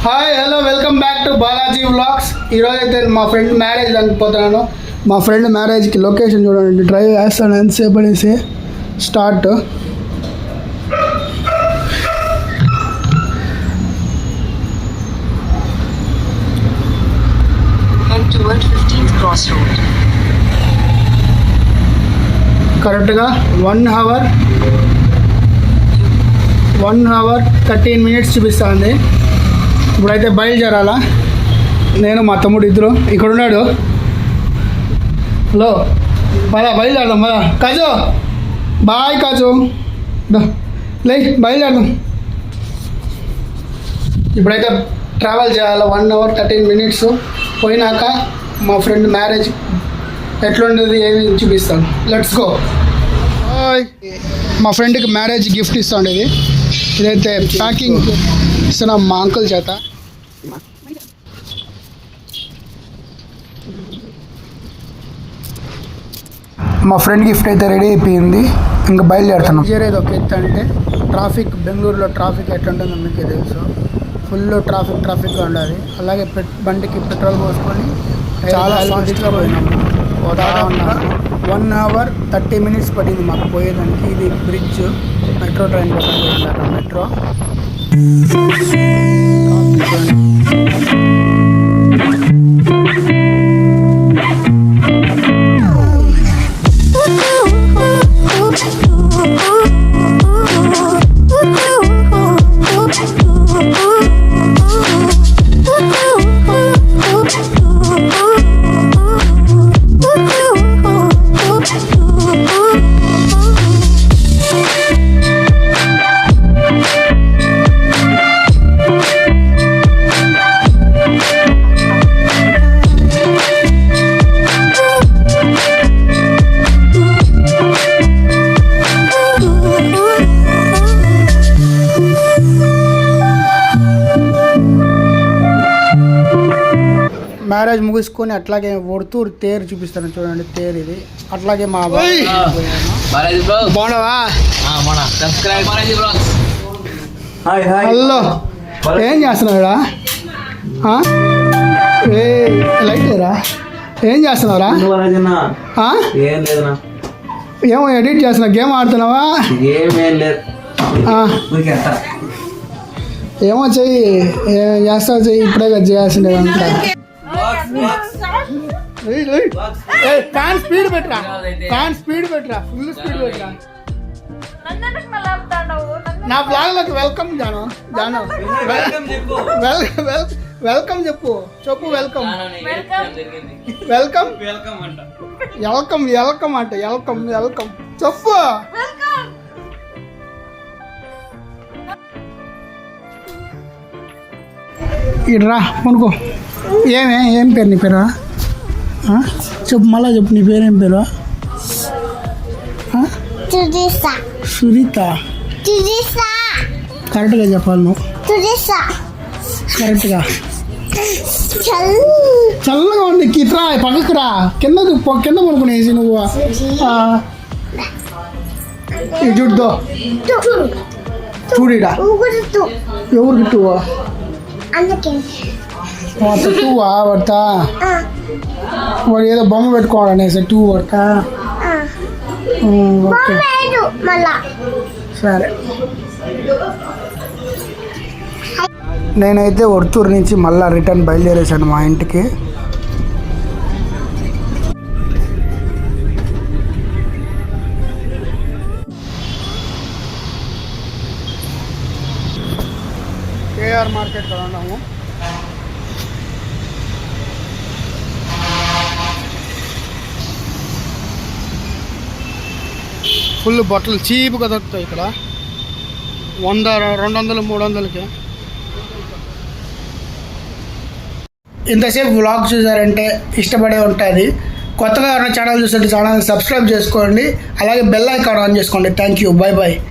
Hi hello welcome back to Balaji vlogs. ఈరోజు అయితే మా ఫ్రెండ్ మ్యారేజ్ అనుకుపోతున్నాను. మా ఫ్రెండ్ మ్యారేజ్కి లొకేషన్ చూడండి, డ్రైవ్ చేస్తాను ఎంతసేపు అనేసి. స్టార్ట్. కరెక్ట్గా 1 hour 13 minutes చూపిస్తుంది. ఇప్పుడైతే బయలుదేరాలా. నేను మా తమ్ముడు ఇద్దరు ఇక్కడ ఉన్నాడు. హలో పదా బయలుదేరదాం పదా. కాజు బాయ్ కాజు లే బయలుదేరదాం. ఇప్పుడైతే ట్రావెల్ చేయాలి 1 hour 13 minutes. పోయినాక మా ఫ్రెండ్ మ్యారేజ్ ఎట్లుండేది ఏమి చూపిస్తాను. Let's go. మా ఫ్రెండ్కి మ్యారేజ్ గిఫ్ట్ ఇస్తాండి. ఇదైతే ప్యాకింగ్ ఇస్తున్నాం మా అంకుల్ చేత. మా ఫ్రెండ్ గిఫ్ట్ అయితే రెడీ అయిపోయింది. ఇంకా బయలుదేరుతున్నాం. చేరేది ఒక ఎత్తు అంటే ట్రాఫిక్, బెంగళూరులో ట్రాఫిక్ ఎట్లుంటుందో మీకే తెలుసు. ఫుల్ ట్రాఫిక్గా ఉండాలి. అలాగే బండికి పెట్రోల్ పోసుకొని చాలా ఫాస్ట్గా పోయినాము. 1 hour 30 minutes పడింది మాకు పోయేదానికి. ఇది బ్రిడ్జ్, మెట్రో ట్రైన్ పోతాను. మెట్రో మ్యారేజ్ ముగించుకొని అట్లాగే ఒడుతూరు తేరు చూపిస్తాను చూడండి. తేరు ఇది. అట్లాగే మా బాగున్నావా? హలో ఏం చేస్తున్నావురా? ఏ లైట్ రా. ఏం చేస్తున్నావురా? ఏమో ఎడిట్ చేస్తున్నావు, గేమ్ ఆడుతున్నావా? ఏమో చెయ్యి, ఏం చేస్తావు చెయ్యి. ఇప్పుడే కదా చేయాల్సిందే అంతా. ఫ్యాన్ స్పీడ్ పెట్టరా, ఫ్యాన్ స్పీడ్ పెట్టరా, ఫుల్ స్పీడ్ పెట్టరా. నా బ్లాగ్లోకి వెల్కమ్ జాను. వెల్కమ్ చెప్పు వెల్కమ్ వెల్కమ్ చెప్పు. ఇడ్రా కొనుక్కో. ఏం పేరు నీ పేరు? చెప్పు మళ్ళా చెప్పు. నీ పేరు ఏం పేరు? సునీత. కరెక్ట్గా చెప్పాలి నువ్వు. కరెక్ట్గా. చల్లగా ఉంది. కిట్రా పక్కకు రా. కింద పడుకునేసి నువ్వు. చూడ్దో చూడిడా. ఎవరికి టూవా? టూవా పడతా? వాడు ఏదో బొమ్మ పెట్టుకోవాలనేసి 2 పడతా. ఓకే సరే. నేనైతే ఒడుతూరు నుంచి మళ్ళీ రిటర్న్ బయలుదేరేసాను మా ఇంటికి. కేఆర్ మార్కెట్లో ఉన్నాము. ఫుల్ బట్టలు చీప్గా దొరుకుతాయి ఇక్కడ. 100, 200, 300కి. ఇంతసేపు వ్లాగ్ చూసారంటే ఇష్టపడే ఉంటుంది. కొత్తగా ఎవరైనా ఛానల్ చూస్తుంటే ఛానల్ సబ్స్క్రైబ్ చేసుకోండి. అలాగే బెల్ ఐకాన్ ఆన్ చేసుకోండి. Thank you. బై.